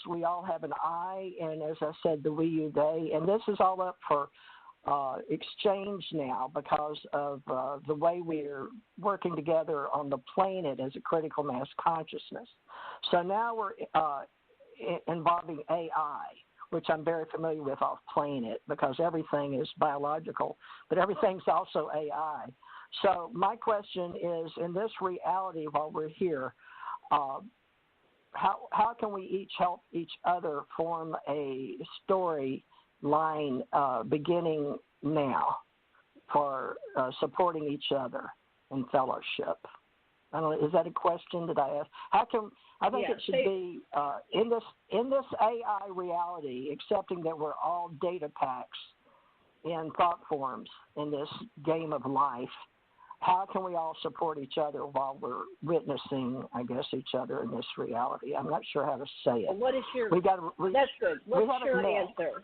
we all have an I, and as I said, the we, you, they, and this is all up for exchange now because of the way we're working together on the planet as a critical mass consciousness. So now we're involving AI, which I'm very familiar with off planet because everything is biological, but everything's also AI. So my question is, in this reality while we're here, how can we each help each other form a story line beginning now for supporting each other in fellowship? I don't know, is that a question that I asked? I think it should be in this AI reality, accepting that we're all data packs in thought forms in this game of life. How can we all support each other while we're witnessing, I guess, each other in this reality? I'm not sure how to say it. What is your? That's good. What's your answer?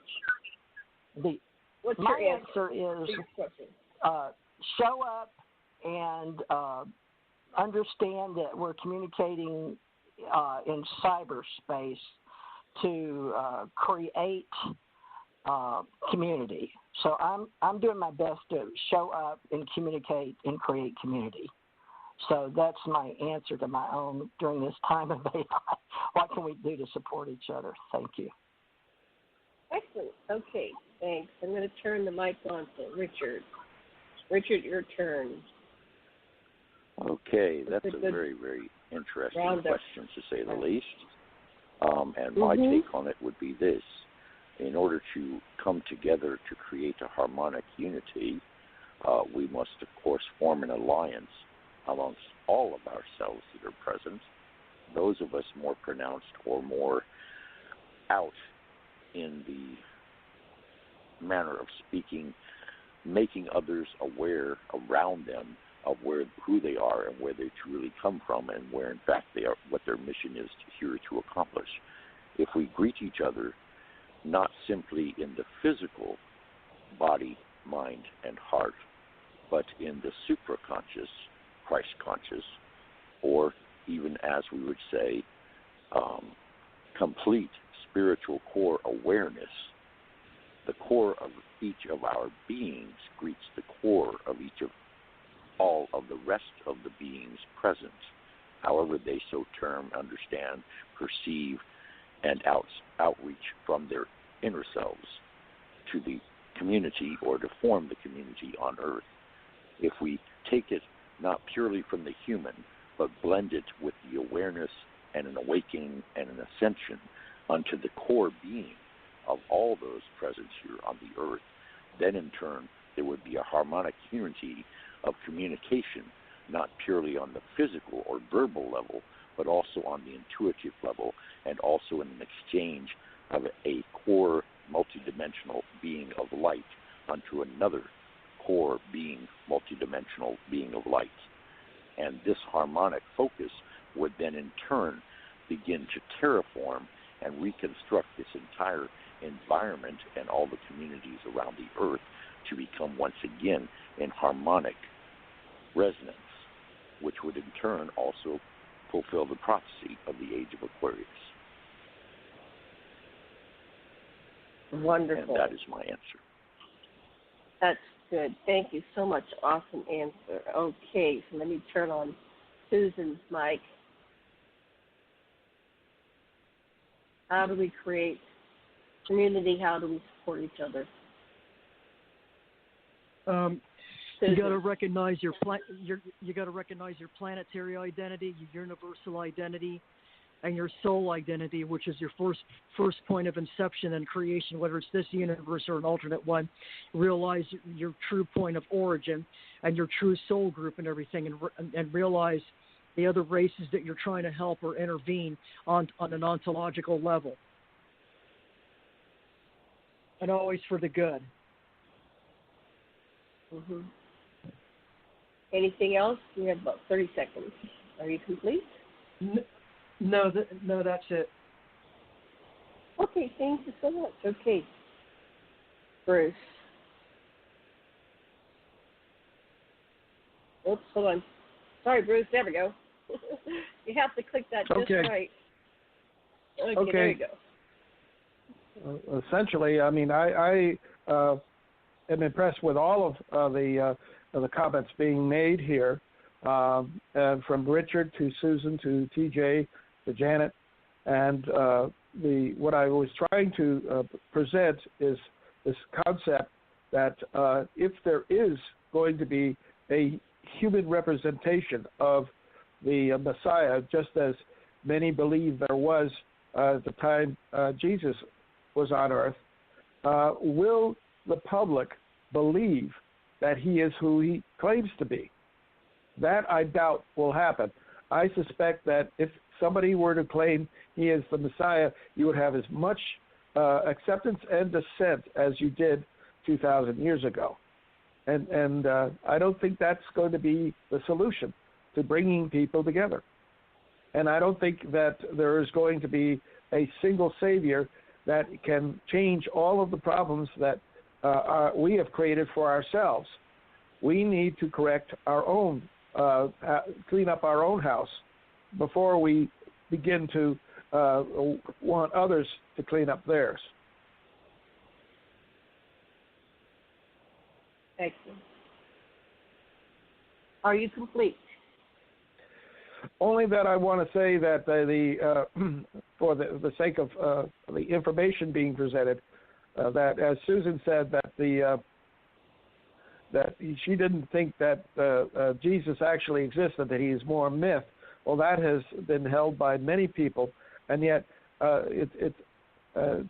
My answer is show up and understand that we're communicating in cyberspace to create community. So I'm doing my best to show up and communicate and create community. So that's my answer to my own during this time of AI. What can we do to support each other? Thank you. Excellent. Okay, thanks. I'm going to turn the mic on to Richard. Richard, your turn. Okay, that's a very, very interesting question, to say the least. And my take on it would be this. In order to come together to create a harmonic unity, we must, of course, form an alliance amongst all of ourselves that are present, those of us more pronounced or more out in the manner of speaking, making others aware around them of who they are and where they truly come from and where, in fact, they are, what their mission is here to accomplish. If we greet each other not simply in the physical body, mind, and heart, but in the supraconscious, Christ-conscious, or even, as we would say, complete spiritual core awareness, the core of each of our beings greets the core of each of all of the rest of the beings present, however they so term, understand, perceive, and outreach from their inner selves to the community or to form the community on earth. If we take it not purely from the human, but blend it with the awareness and an awakening and an ascension unto the core being of all those present here on the earth, then in turn there would be a harmonic unity of communication, not purely on the physical or verbal level, but also on the intuitive level, and also in an exchange of a core multidimensional being of light unto another core being, multidimensional being of light. And this harmonic focus would then in turn begin to terraform and reconstruct this entire environment and all the communities around the earth to become once again in harmonic resonance, which would in turn also fulfill the prophecy of the age of Aquarius. Wonderful. And that is my answer. That's good. Thank you so much. Awesome answer. Okay, so let me turn on Susan's mic. How do we create community? How do we support each other? You got to recognize your planetary identity, your universal identity, and your soul identity, which is your first point of inception and creation, whether it's this universe or an alternate one. Realize your true point of origin and your true soul group and everything, and realize the other races that you're trying to help or intervene on an ontological level. And always for the good. Mm-hmm. Anything else? We have about 30 seconds. Are you complete? No, that's it. Okay, thank you so much. Okay, Bruce. Oops, hold on. Sorry, Bruce. There we go. You have to click that just right. Okay, there you go. essentially, I mean, I am impressed with all of the comments being made here, and from Richard to Susan to TJ to Janet, and what I was trying to present is this concept that if there is going to be a human representation of the Messiah, just as many believe there was at the time Jesus was on earth, will the public believe that he is who he claims to be? That I doubt will happen. I suspect that if somebody were to claim he is the Messiah, you would have as much acceptance and dissent as you did 2,000 years ago. And I don't think that's going to be the solution to bringing people together. And I don't think that there is going to be a single savior that can change all of the problems that we have created for ourselves. We need to correct our own, clean up our own house before we begin to want others to clean up theirs. Excellent. Are you complete? Only that I want to say that for the sake of the information being presented, that as Susan said, that that she didn't think that Jesus actually existed, that he is more a myth. Well, that has been held by many people, and yet it's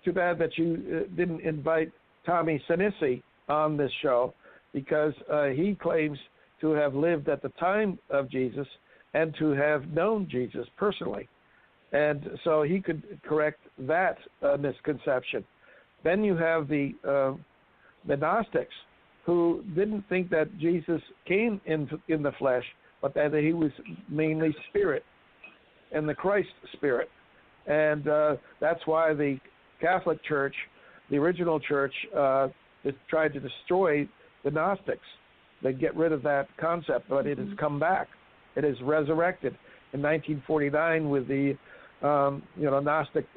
too bad that you didn't invite Tommy Sinisi on this show, because he claims to have lived at the time of Jesus and to have known Jesus personally. And so he could correct that misconception. Then you have the Gnostics, who didn't think that Jesus came in the flesh, but that he was mainly spirit, and the Christ spirit. And that's why the Catholic Church, the original church, tried to destroy the Gnostics. They get rid of that concept, but it has come back. It is resurrected in 1949 with the Gnostic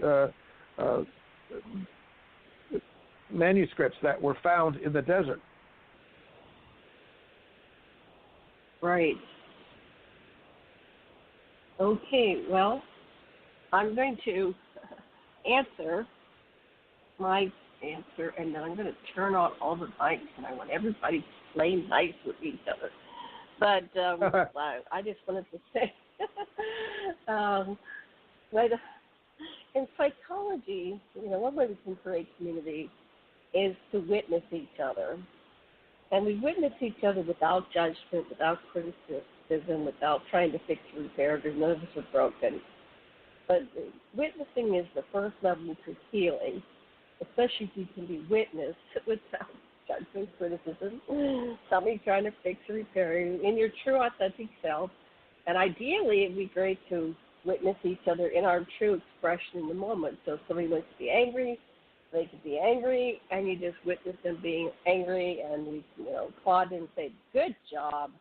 manuscripts that were found in the desert. Right. Okay, well, I'm going to answer my answer, and then I'm going to turn on all the mics, and I want everybody to play nice with each other. But I just wanted to say, but in psychology, one way we can create community is to witness each other. And we witness each other without judgment, without criticism, without trying to fix or repair, because none of us are broken. But witnessing is the first level to healing, especially if you can be witnessed without judgment, criticism, somebody trying to fix or repair you in your true, authentic self. And ideally, it'd be great to witness each other in our true expression in the moment. So if somebody wants to be angry, they could be angry, and you just witness them being angry, and you applaud and say, "Good job,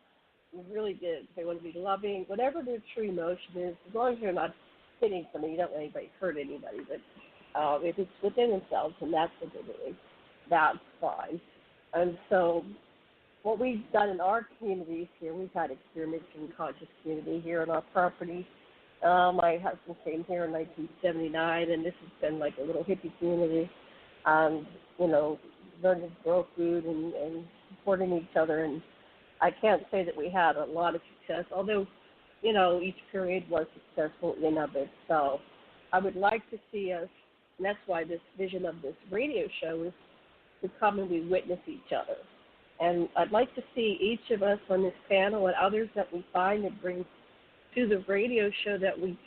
you really did." If they want to be loving, whatever their true emotion is, as long as you're not hitting somebody, you don't want anybody to hurt anybody. But if it's within themselves, and that's what they're doing, that's fine. And so what we've done in our communities here, we've had experiments in conscious community here on our property. My husband came here in 1979, and this has been like a little hippie community. Learning to grow food and supporting each other. And I can't say that we had a lot of success, although, each period was successful in of itself. I would like to see us, and that's why this vision of this radio show is to come and we witness each other. And I'd like to see each of us on this panel and others that we find and bring to the radio show that we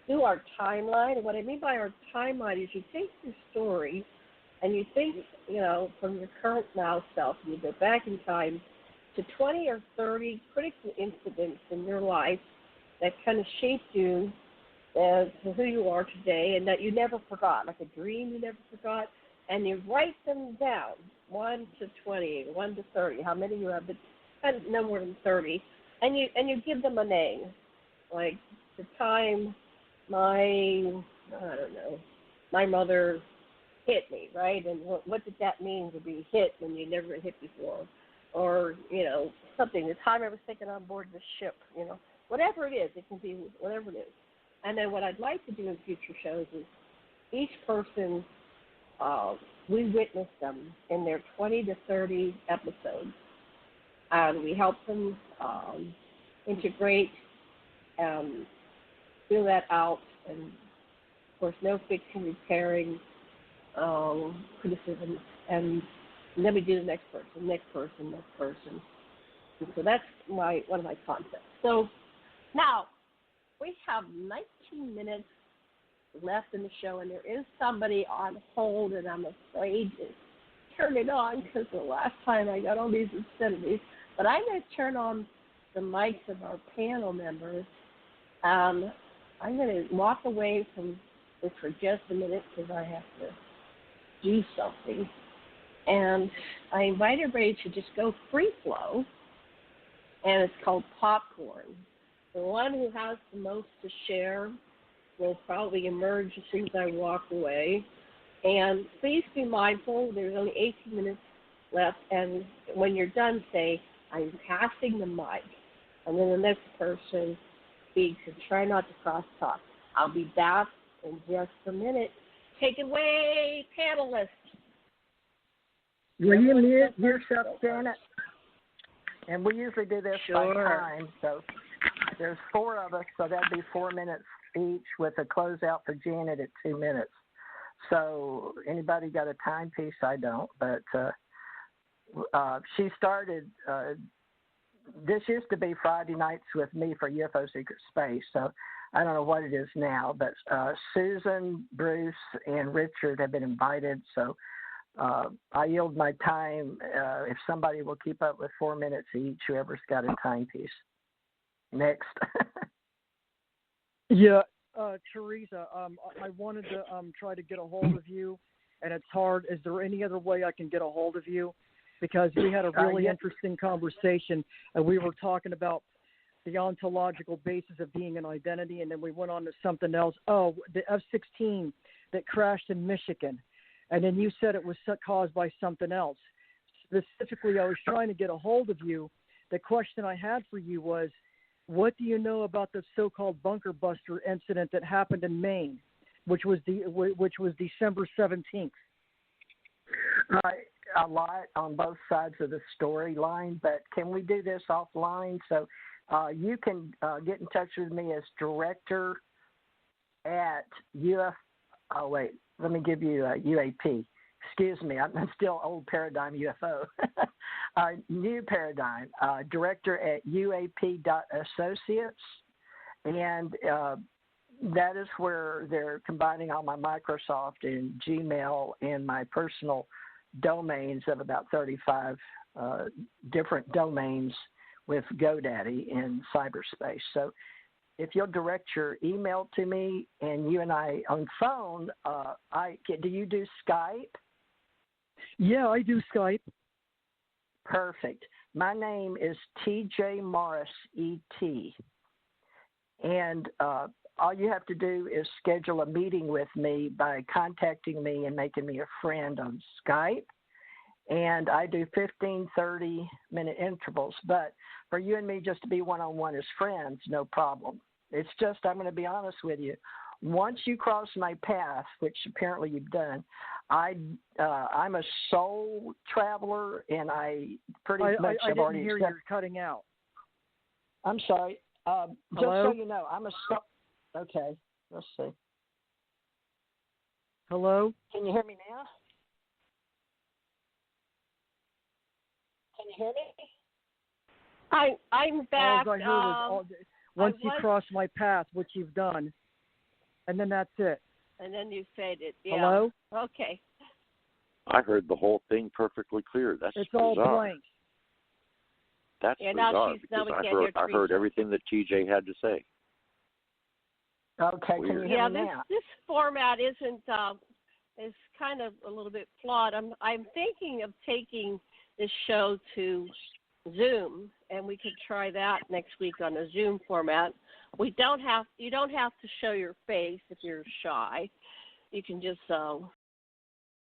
do our timeline. And what I mean by our timeline is you take your story and you think, from your current now self, and you go back in time to 20 or 30 critical incidents in your life that kind of shaped you as to who you are today, and that you never forgot, like a dream you never forgot, and you write them down, 1 to 20, 1 to 30, how many you have, but no more than 30, and you give them a name, like the time my mother hit me, right? And what did that mean to be hit when you never been hit before? Or, something, the time I was taken on board the ship, whatever it is, it can be whatever it is. And then what I'd like to do in future shows is each person, we witness them in their 20 to 30 episodes, and we help them integrate, fill that out, and of course, no fixing, repairing, criticism, and then we do the next person. And so that's one of my concepts. So now we have 19 minutes left in the show, and there is somebody on hold, and I'm afraid to turn it on because the last time I got all these obscenities. But I'm going to turn on the mics of our panel members. I'm going to walk away from this for just a minute because I have to do something. And I invite everybody to just go free flow, and it's called popcorn. The one who has the most to share will probably emerge as soon as I walk away. And please be mindful, there's only 18 minutes left, and when you're done, say, I'm passing the mic. And then the next person speaks, and try not to cross-talk. I'll be back in just a minute. Take it away, panelists. Will you mute yourself, Janet? And we usually do this by time, so there's 4 of us, so that'd be 4 minutes each with a closeout for Janet at 2 minutes. So anybody got a timepiece? I don't, but she started, this used to be Friday nights with me for UFO Secret Space, so I don't know what it is now, but Susan, Bruce, and Richard have been invited, so I yield my time if somebody will keep up with 4 minutes each, whoever's got a timepiece. Next. Yeah, Theresa, I wanted to try to get a hold of you, and it's hard. Is there any other way I can get a hold of you? Because we had a really interesting conversation, and we were talking about the ontological basis of being an identity, and then we went on to something else. Oh, the F-16 that crashed in Michigan, and then you said it was caused by something else. Specifically, I was trying to get a hold of you. The question I had for you was, what do you know about the so-called bunker buster incident that happened in Maine, which was December 17th? A lot on both sides of the storyline, but can we do this offline? So you can get in touch with me as director at Oh, wait, let me give you UAP. Excuse me, I'm still old paradigm UFO. New paradigm, director at UAP.associates, and that is where they're combining all my Microsoft and Gmail and my personal domains of about 35 different domains with GoDaddy in cyberspace. So if you'll direct your email to me and you and I on phone, do you do Skype? Yeah, I do Skype. Perfect. My name is TJ Morris, E.T. And all you have to do is schedule a meeting with me by contacting me and making me a friend on Skype. And I do 15, 30-minute intervals. But for you and me just to be one-on-one as friends, no problem. It's just, I'm going to be honest with you. Once you cross my path, which apparently you've done, I'm a soul traveler, and I pretty much have already. I didn't hear you're cutting out. I'm sorry. Just Hello? so you know, I'm a soul. Okay, let's see. Hello? Can you hear me now? Can you hear me? I'm back. All I heard was once you cross my path, which you've done, and then that's it. And then you faded. Yeah. Hello? Okay. I heard the whole thing perfectly clear. That's it's bizarre. all blank. That's now bizarre we because can't I heard everything that TJ had to say. Okay, can you hear me now? This format isn't is kind of a little bit flawed. I'm thinking of taking this show to Zoom, and we could try that next week on a Zoom format. You don't have to show your face if you're shy. You can just